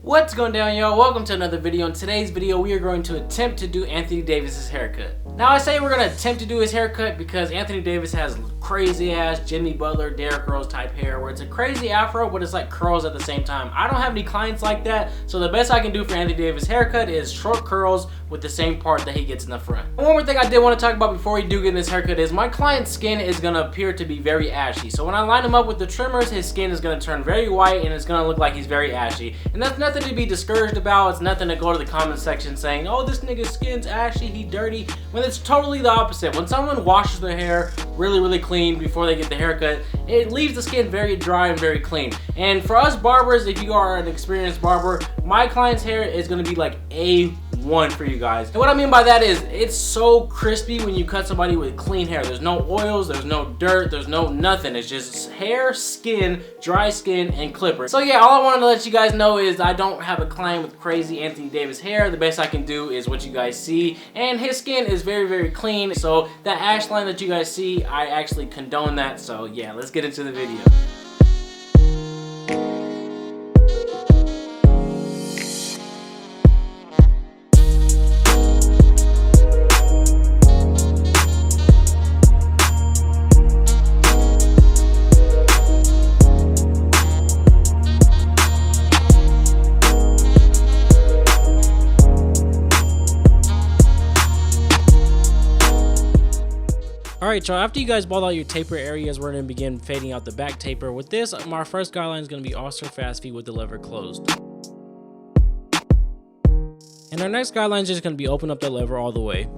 What's going down, y'all? Welcome to another video. In today's video, we are going to attempt to do Anthony Davis's haircut. Now, I say we're going to attempt to do his haircut because Anthony Davis has crazy ass Jimmy Butler, Derrick Rose type hair where it's a crazy afro, but it's like curls at the same time. I don't have any clients like that, so the best I can do for Anthony Davis haircut is short curls with the same part that he gets in the front. One more thing I did want to talk about before we do get in this haircut is my client's skin is going to appear to be very ashy. So when I line him up with the trimmers, his skin is going to turn very white and it's going to look like he's very ashy. And that's nothing to be discouraged about. It's nothing to go to the comment section saying, oh, this nigga's skin's ashy, he dirty, when it's totally the opposite. When someone washes their hair really clean before they get the haircut, it leaves the skin very dry and very clean. And for us barbers, if you are an experienced barber, my client's hair is going to be like A1 for you guys. And what I mean by that is it's so crispy when you cut somebody with clean hair. There's no oils, there's no dirt, there's no nothing. It's just hair, skin, dry skin, and clippers. So yeah, all I wanted to let you guys know is I don't have a client with crazy Anthony Davis hair. The best I can do is what you guys see, and his skin is very clean. So that ash line that you guys see, I actually condone that. So yeah, let's get into the video. Alright, y'all, after you guys bald out your taper areas, we're going to begin fading out the back taper. With this, my first guideline is going to be Austin fast feet with the lever closed. And our next guideline is just going to be open up the lever all the way.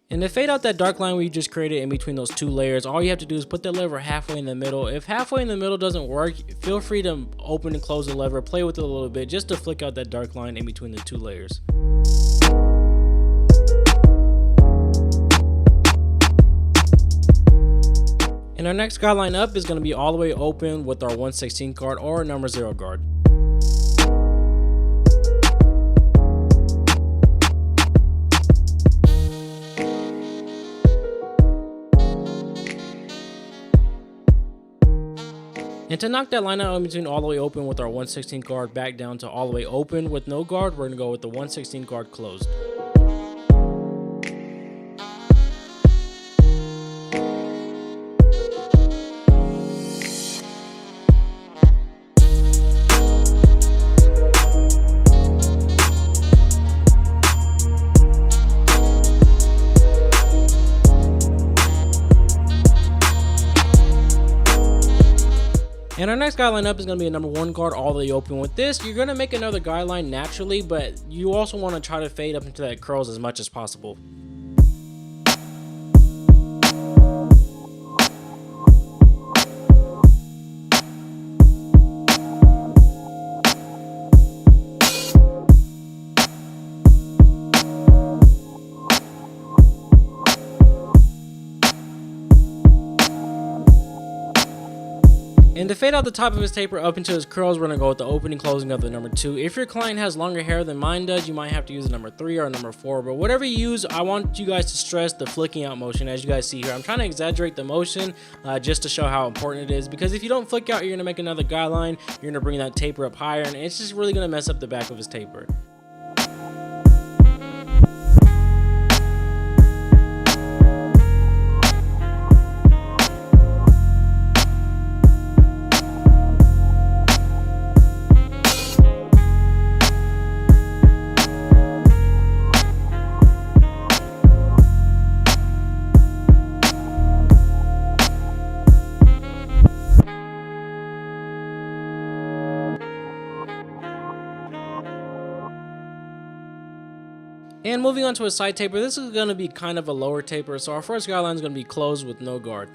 And to fade out that dark line we just created in between those two layers, all you have to do is put the lever halfway in the middle. If halfway in the middle doesn't work, feel free to open and close the lever, play with it a little bit just to flick out that dark line in between the two layers. And our next guideline up is going to be all the way open with our 1/16 guard or number 0 guard. And to knock that line out in between all the way open with our 1/16 guard back down to all the way open with no guard, we're going to go with the 1/16 guard closed. And our next guideline up is going to be a number 1 guard all the way open. With this, you're going to make another guideline naturally, but you also want to try to fade up into that curls as much as possible. And to fade out the top of his taper up into his curls, we're going to go with the opening closing of the number 2. If your client has longer hair than mine does, you might have to use a number 3 or a number 4. But whatever you use, I want you guys to stress the flicking out motion. As you guys see here, I'm trying to exaggerate the motion just to show how important it is. Because if you don't flick out, you're going to make another guideline. You're going to bring that taper up higher, and it's just really going to mess up the back of his taper. And moving on to a side taper, this is going to be kind of a lower taper, so our first guideline is going to be closed with no guard.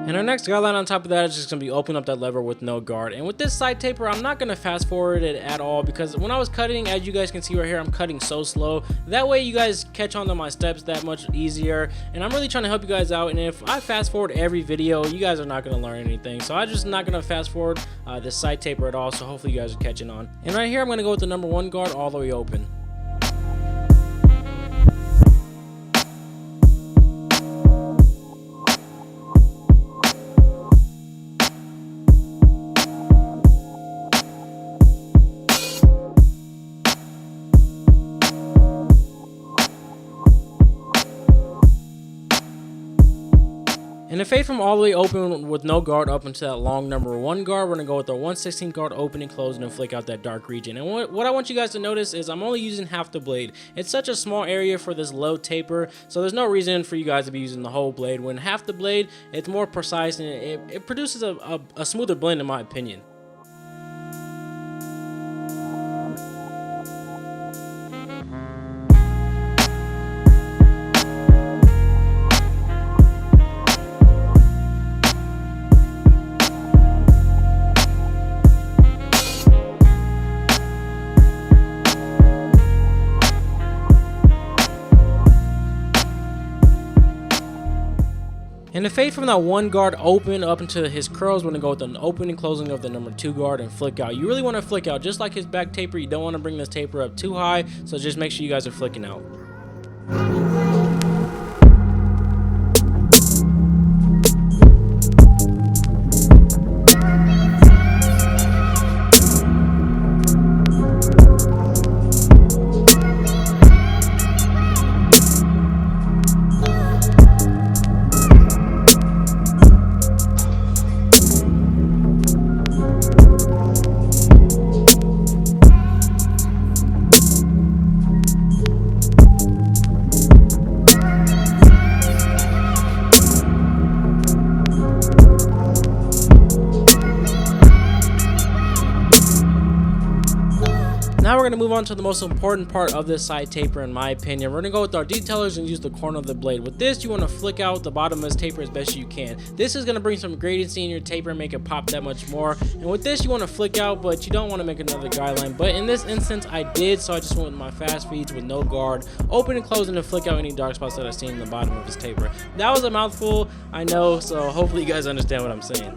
And our next guideline on top of that is just going to be open up that lever with no guard. And with this side taper, I'm not going to fast forward it at all because when I was cutting, as you guys can see right here, I'm cutting so slow. That way you guys catch on to my steps that much easier. And I'm really trying to help you guys out. And if I fast forward every video, you guys are not going to learn anything. So I'm just not going to fast forward this side taper at all. So hopefully you guys are catching on. And right here, I'm going to go with the number 1 guard all the way open. And to fade from all the way open with no guard up into that long number 1 guard, we're going to go with our 1/16 guard open and closing and flick out that dark region. And what I want you guys to notice is I'm only using half the blade. It's such a small area for this low taper, so there's no reason for you guys to be using the whole blade. When half the blade, it's more precise and it produces a smoother blend in my opinion. And to fade from that 1 guard open up into his curls, we're going to go with an open and closing of the number 2 guard and flick out. You really want to flick out just like his back taper. You don't want to bring this taper up too high, so just make sure you guys are flicking out. Now we're going to move on to the most important part of this side taper in my opinion. We're going to go with our detailers and use the corner of the blade. With this, you want to flick out the bottom of this taper as best you can. This is going to bring some gradiency in your taper and make it pop that much more. And with this, you want to flick out, but you don't want to make another guideline. But in this instance, I did, so I just went with my fast feeds with no guard, open and closing to flick out any dark spots that I see in the bottom of his taper. That was a mouthful, I know, so hopefully you guys understand what I'm saying.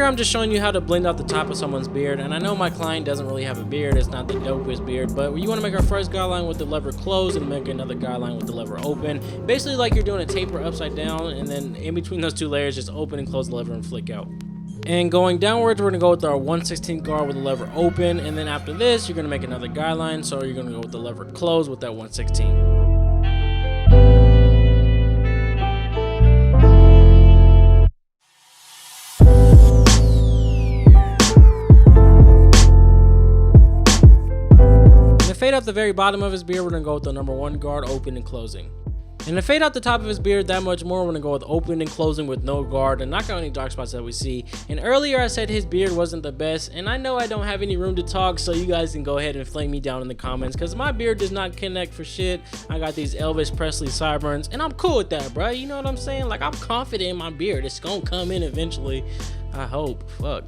I'm just showing you how to blend out the top of someone's beard, and I know my client doesn't really have a beard, it's not the dopest beard, but you want to make our first guideline with the lever closed and make another guideline with the lever open, basically like you're doing a taper upside down, and then in between those two layers just open and close the lever and flick out. And going downwards, we're going to go with our 1/16 guard with the lever open, and then after this you're going to make another guideline, so you're going to go with the lever closed with that 1/16. Fade out the very bottom of his beard, we're going to go with the number 1 guard open and closing. And to fade out the top of his beard that much more, we're going to go with open and closing with no guard and knock out any dark spots that we see. And earlier I said his beard wasn't the best, and I know I don't have any room to talk, so you guys can go ahead and flame me down in the comments because my beard does not connect for shit. I got these Elvis Presley sideburns and I'm cool with that, bro. You know what I'm saying? Like, I'm confident in my beard. It's going to come in eventually. I hope. Fuck.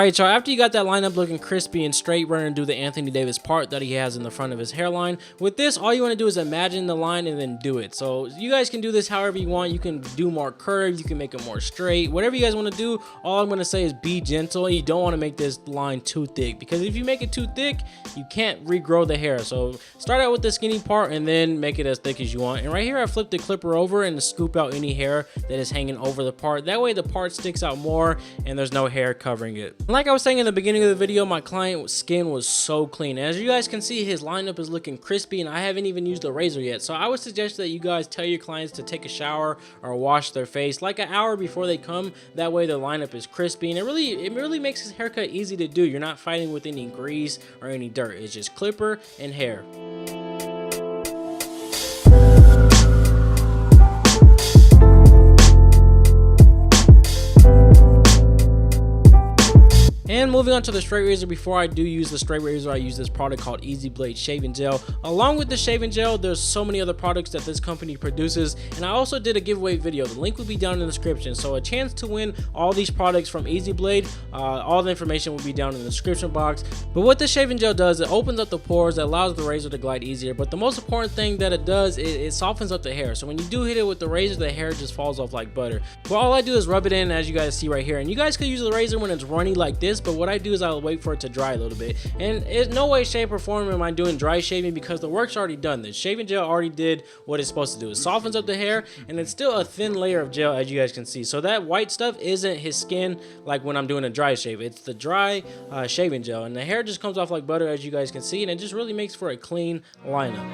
Alright y'all, after you got that lineup looking crispy and straight, we're going to do the Anthony Davis part that he has in the front of his hairline. With this, all you want to do is imagine the line and then do it. So you guys can do this however you want. You can do more curves, you can make it more straight, whatever you guys want to do. All I'm going to say is be gentle. You don't want to make this line too thick, because if you make it too thick, you can't regrow the hair. So start out with the skinny part and then make it as thick as you want. And right here, I flipped the clipper over and scoop out any hair that is hanging over the part. That way the part sticks out more and there's no hair covering it. Like I was saying in the beginning of the video, my client's skin was so clean. As you guys can see, his lineup is looking crispy and I haven't even used a razor yet. So I would suggest that you guys tell your clients to take a shower or wash their face like an hour before they come. That way the lineup is crispy and it really makes his haircut easy to do. You're not fighting with any grease or any dirt. It's just clipper and hair. And moving on to the straight razor, before I do use the straight razor, I use this product called EZblade shaving gel. Along with the shaving gel, there's so many other products that this company produces, and I also did a giveaway video. The link will be down in the description, so a chance to win all these products from EZblade. All the information will be down in the description box. But what the shaving gel does, it opens up the pores, it allows the razor to glide easier, but the most important thing that it does is it softens up the hair. So when you do hit it with the razor, the hair just falls off like butter. But all I do is rub it in, as you guys see right here, and you guys could use the razor when it's runny like this, but what I do is I'll wait for it to dry a little bit. And in no way, shape, or form am I doing dry shaving, because the work's already done. The shaving gel already did what it's supposed to do. It softens up the hair, and it's still a thin layer of gel, as you guys can see. So that white stuff isn't his skin like when I'm doing a dry shave. It's the dry shaving gel, and the hair just comes off like butter, as you guys can see, and it just really makes for a clean lineup.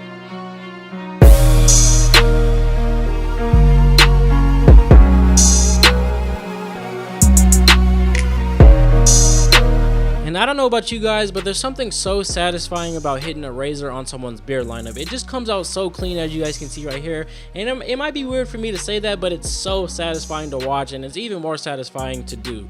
And I don't know about you guys, but there's something so satisfying about hitting a razor on someone's beard lineup. It just comes out so clean, as you guys can see right here. And it might be weird for me to say that, but it's so satisfying to watch, and it's even more satisfying to do.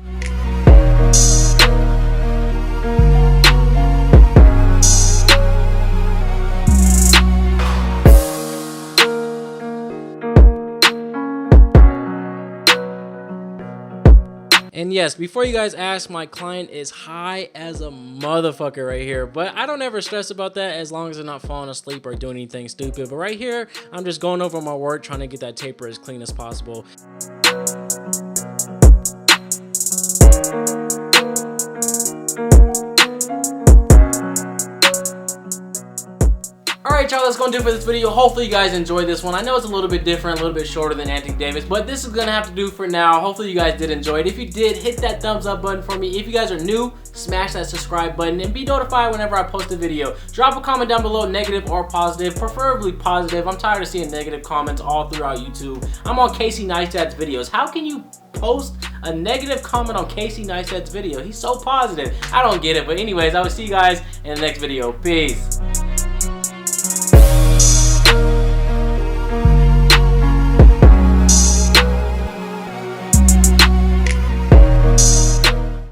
And yes, before you guys ask, my client is high as a motherfucker right here, but I don't ever stress about that as long as they're not falling asleep or doing anything stupid. But right here, I'm just going over my work, trying to get that taper as clean as possible. Alright y'all, that's going to do it for this video. Hopefully you guys enjoyed this one. I know it's a little bit different, a little bit shorter than Anthony Davis, but this is going to have to do for now. Hopefully you guys did enjoy it. If you did, hit that thumbs up button for me. If you guys are new, smash that subscribe button and be notified whenever I post a video. Drop a comment down below, negative or positive, preferably positive. I'm tired of seeing negative comments all throughout YouTube. I'm on Casey Neistat's videos. How can you post a negative comment on Casey Neistat's video? He's so positive. I don't get it, but anyways, I will see you guys in the next video. Peace.